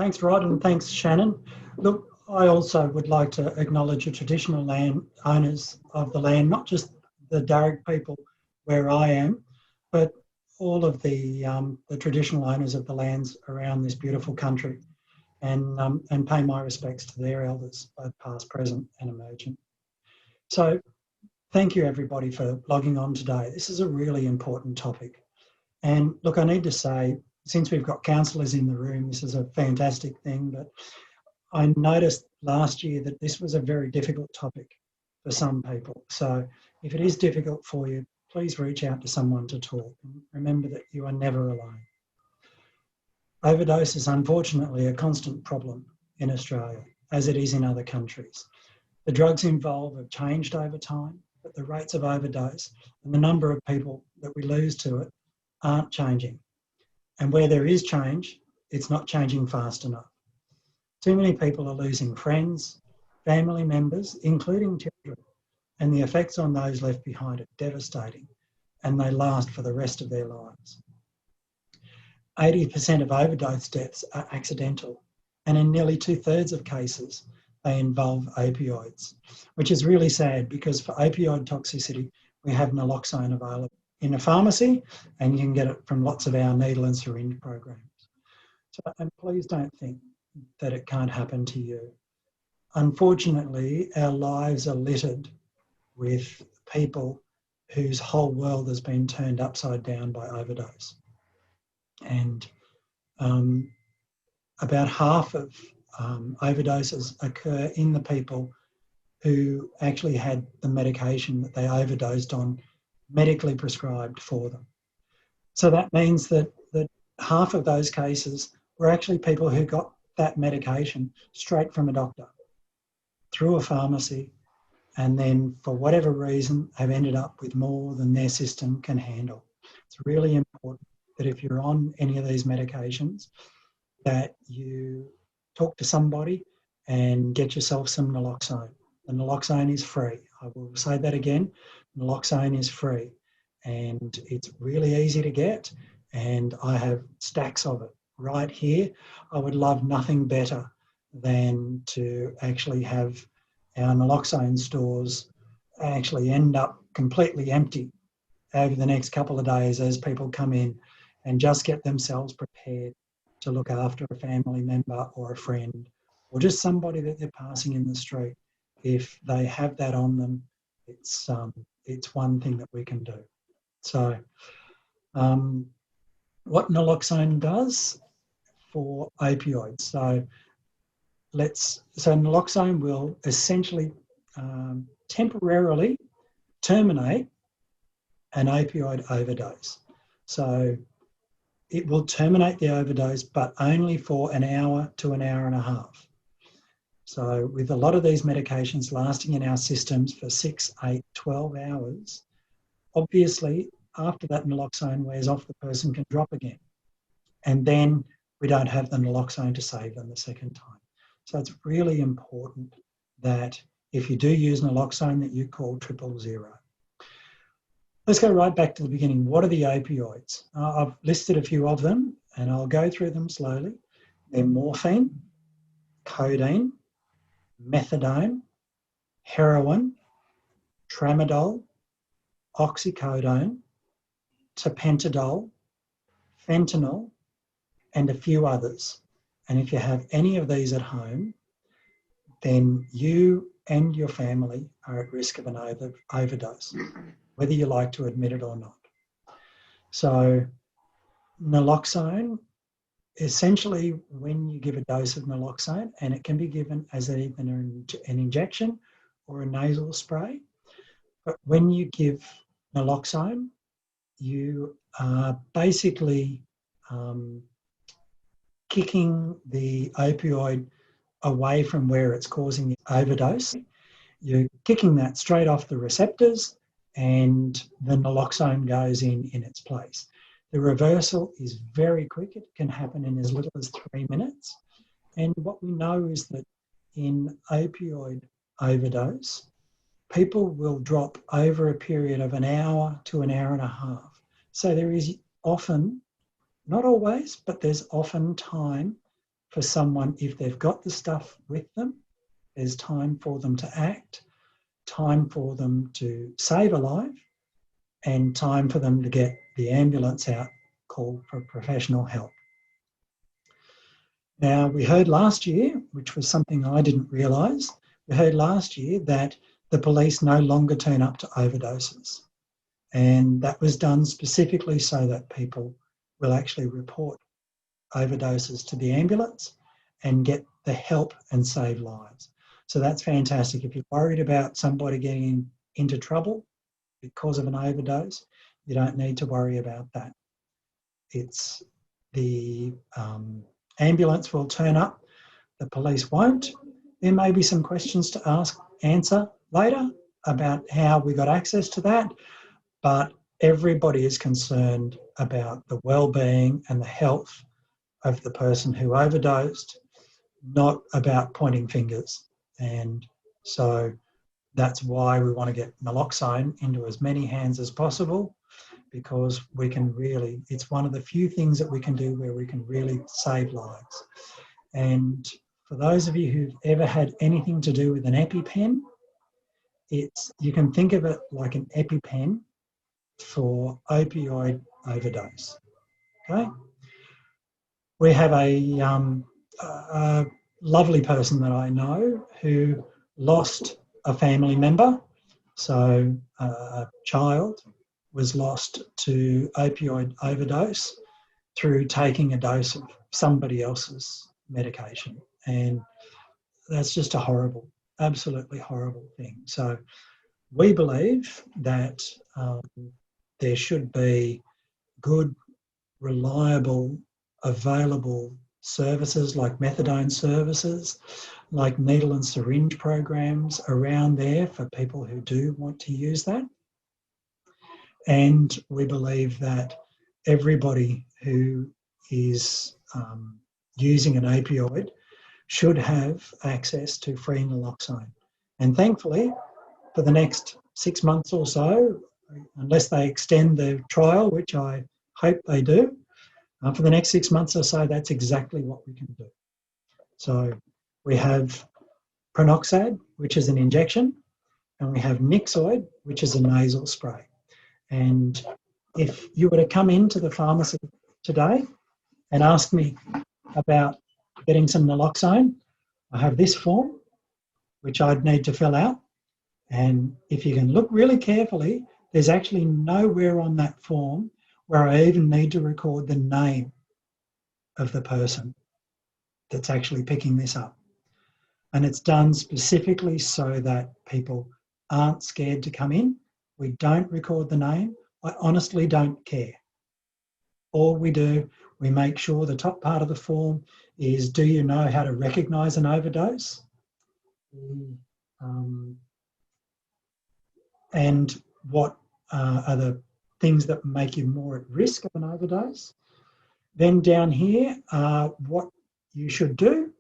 Thanks, Rod, and thanks, Shannon. Look, I also would like to acknowledge the traditional land owners of the land, not just the Darug people where I am, but all of the traditional owners of the lands around this beautiful country, and pay my respects to their elders, both past, present and emerging. So thank you everybody for logging on today. This is a really important topic. And look, I need to say, since we've got counsellors in the room, this is a fantastic thing, but I noticed last year that this was a very difficult topic for some people. So if it is difficult for you, please reach out to someone to talk. And remember that you are never alone. Overdose is unfortunately a constant problem in Australia, as it is in other countries. The drugs involved have changed over time, but the rates of overdose and the number of people that we lose to it aren't changing. And where there is change, it's not changing fast enough. Too many people are losing friends, family members, including children, and the effects on those left behind are devastating, and they last for the rest of their lives. 80% of overdose deaths are accidental, and in nearly 2/3 of cases, they involve opioids, which is really sad because for opioid toxicity, we have naloxone available in a pharmacy, and you can get it from lots of our needle and syringe programs. So, and please don't think that it can't happen to you. Unfortunately, our lives are littered with people whose whole world has been turned upside down by overdose. And about half of overdoses occur in the people who actually had the medication that they overdosed on medically prescribed for them. So that means that half of those cases were actually people who got that medication straight from a doctor through a pharmacy, and then for whatever reason have ended up with more than their system can handle. It's really important that if you're on any of these medications, that you talk to somebody and get yourself some naloxone. The naloxone is free. I will say that again. Naloxone is free, and it's really easy to get, and I have stacks of it right here. I would love nothing better than to actually have our naloxone stores actually end up completely empty over the next couple of days as people come in and just get themselves prepared to look after a family member or a friend or just somebody that they're passing in the street. If they have that on them, it's one thing that we can do. So what naloxone does for opioids. So naloxone will essentially temporarily terminate an opioid overdose. So it will terminate the overdose, but only for an hour to an hour and a half. So with a lot of these medications lasting in our systems for 6, 8, 12 hours, obviously after that naloxone wears off, the person can drop again. And then we don't have the naloxone to save them the second time. So it's really important that if you do use naloxone, that you call 000. Let's go right back to the beginning. What are the opioids? I've listed a few of them and I'll go through them slowly. They're morphine, codeine, methadone, heroin, tramadol, oxycodone, tapentadol, fentanyl, and a few others. And if you have any of these at home, then you and your family are at risk of an overdose, whether you like to admit it or not. So naloxone, essentially when you give a dose of naloxone, and it can be given as either an injection or a nasal spray, but when you give naloxone, you are basically kicking the opioid away from where it's causing the overdose. You're kicking that straight off the receptors and the naloxone goes in its place. The reversal is very quick. It can happen in as little as 3 minutes. And what we know is that in opioid overdose, people will drop over a period of an hour to an hour and a half. So there is often, not always, but there's often time for someone, if they've got the stuff with them, there's time for them to act, time for them to save a life, and time for them to get the ambulance out, call for professional help. Now, we heard last year, which was something I didn't realise, we heard last year that the police no longer turn up to overdoses. And that was done specifically so that people will actually report overdoses to the ambulance and get the help and save lives. So that's fantastic. If you're worried about somebody getting into trouble because of an overdose, you don't need to worry about that. It's the ambulance will turn up, the police won't. There may be some questions to answer later about how we got access to that, but everybody is concerned about the well-being and the health of the person who overdosed, not about pointing fingers. And so that's why we want to get naloxone into as many hands as possible, because we can really, it's one of the few things that we can do where we can really save lives. And for those of you who've ever had anything to do with an EpiPen, you can think of it like an EpiPen for opioid overdose. Okay? We have a lovely person that I know who lost a family member. So a child was lost to opioid overdose through taking a dose of somebody else's medication. And that's just a horrible, absolutely horrible thing. So we believe that there should be good, reliable, available services like methadone services, like needle and syringe programs around there for people who do want to use that. And we believe that everybody who is using an opioid should have access to free naloxone. And thankfully, for the next 6 months or so, unless they extend the trial, which I hope they do, for the next 6 months or so, that's exactly what we can do. So we have Pranoxad, which is an injection, and we have Nixoid, which is a nasal spray. And if you were to come into the pharmacy today and ask me about getting some naloxone, I have this form, which I'd need to fill out. And if you can look really carefully, there's actually nowhere on that form where I even need to record the name of the person that's actually picking this up. And it's done specifically so that people aren't scared to come in. We don't record the name. I honestly don't care. All we do, we make sure the top part of the form is, do you know how to recognise an overdose? And what are the things that make you more at risk of an overdose? Then down here, what you should do.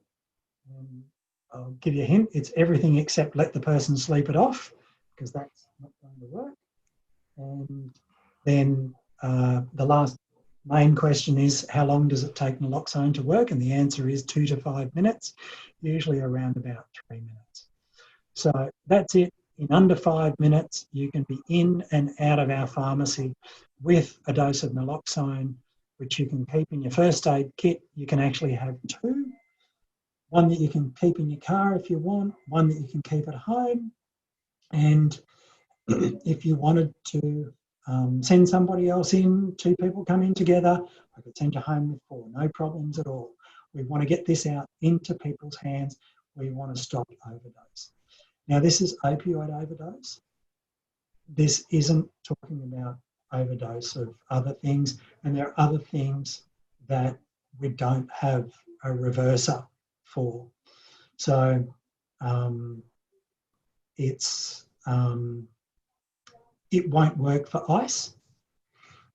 I'll give you a hint, it's everything except let the person sleep it off, because that's not going to work. And then the last main question is, how long does it take naloxone to work? And the answer is 2 to 5 minutes, usually around about 3 minutes. So that's it. In under 5 minutes, you can be in and out of our pharmacy with a dose of naloxone, which you can keep in your first aid kit. You can actually have 2. One that you can keep in your car if you want, one that you can keep at home. And if you wanted to send somebody else in, 2 people come in together, I could send you home with 4, no problems at all. We want to get this out into people's hands. We want to stop overdose. Now, this is opioid overdose. This isn't talking about overdose of other things, and there are other things that we don't have a reverser for. So it won't work for ice.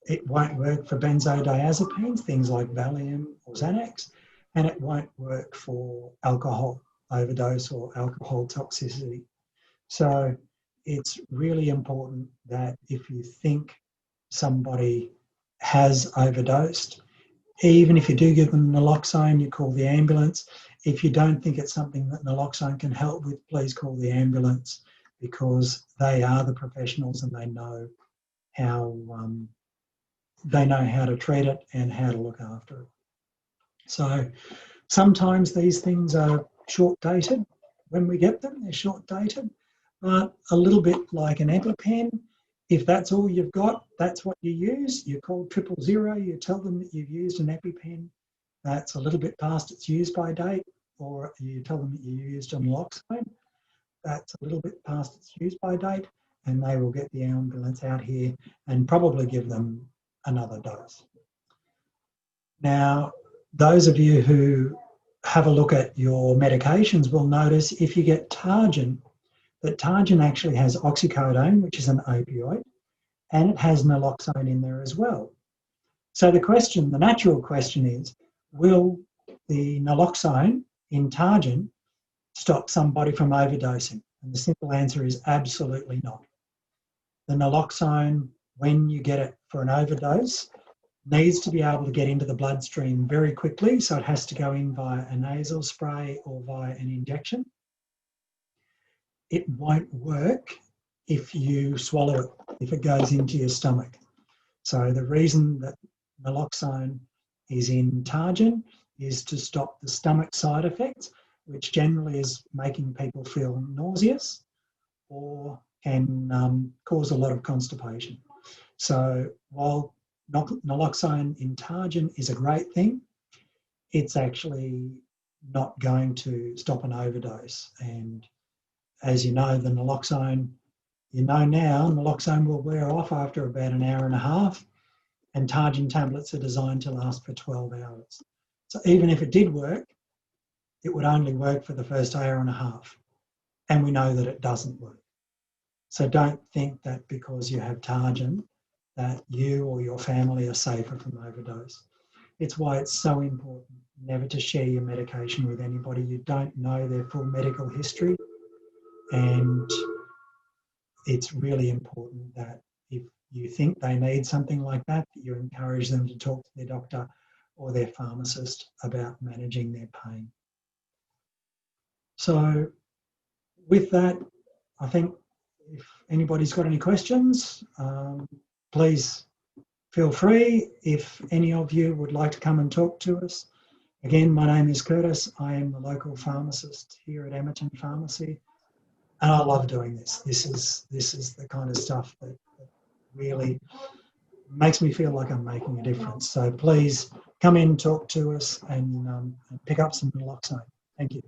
It won't work for benzodiazepines, things like Valium or Xanax, and it won't work for alcohol overdose or alcohol toxicity. So it's really important that if you think somebody has overdosed, Even if you do give them naloxone, you call the ambulance. If you don't think it's something that naloxone can help with, please call the ambulance, because they are the professionals and they know how to treat it and how to look after it. So sometimes these things are short-dated. When we get them, they're short-dated, but a little bit like an EpiPen. If that's all you've got, that's what you use. You call 000, you tell them that you've used an EpiPen that's a little bit past its use-by date, or you tell them that you used a naloxone that's a little bit past its use-by date, and they will get the ambulance out here and probably give them another dose. Now, those of you who have a look at your medications will notice if you get Targin, that Targin actually has oxycodone, which is an opioid, and it has naloxone in there as well. So the natural question is, will the naloxone in Targin stop somebody from overdosing? And the simple answer is absolutely not. The naloxone, when you get it for an overdose, needs to be able to get into the bloodstream very quickly, so it has to go in via a nasal spray or via an injection. It won't work if you swallow it, if it goes into your stomach. So the reason that naloxone is in Targin is to stop the stomach side effects, which generally is making people feel nauseous or can cause a lot of constipation. So while naloxone in Targin is a great thing, it's actually not going to stop an overdose. And as you know, the naloxone, naloxone will wear off after about an hour and a half, and Targin tablets are designed to last for 12 hours. So even if it did work, it would only work for the first hour and a half. And we know that it doesn't work. So don't think that because you have Targin that you or your family are safer from overdose. It's why it's so important never to share your medication with anybody. You don't know their full medical history. And it's really important that if you think they need something like that, you encourage them to talk to their doctor or their pharmacist about managing their pain. So with that, I think if anybody's got any questions, please feel free. If any of you would like to come and talk to us. Again, my name is Curtis. I am the local pharmacist here at Emerton Pharmacy. And I love doing this. This is the kind of stuff that really makes me feel like I'm making a difference. So please come in, talk to us, and pick up some naloxone. Thank you.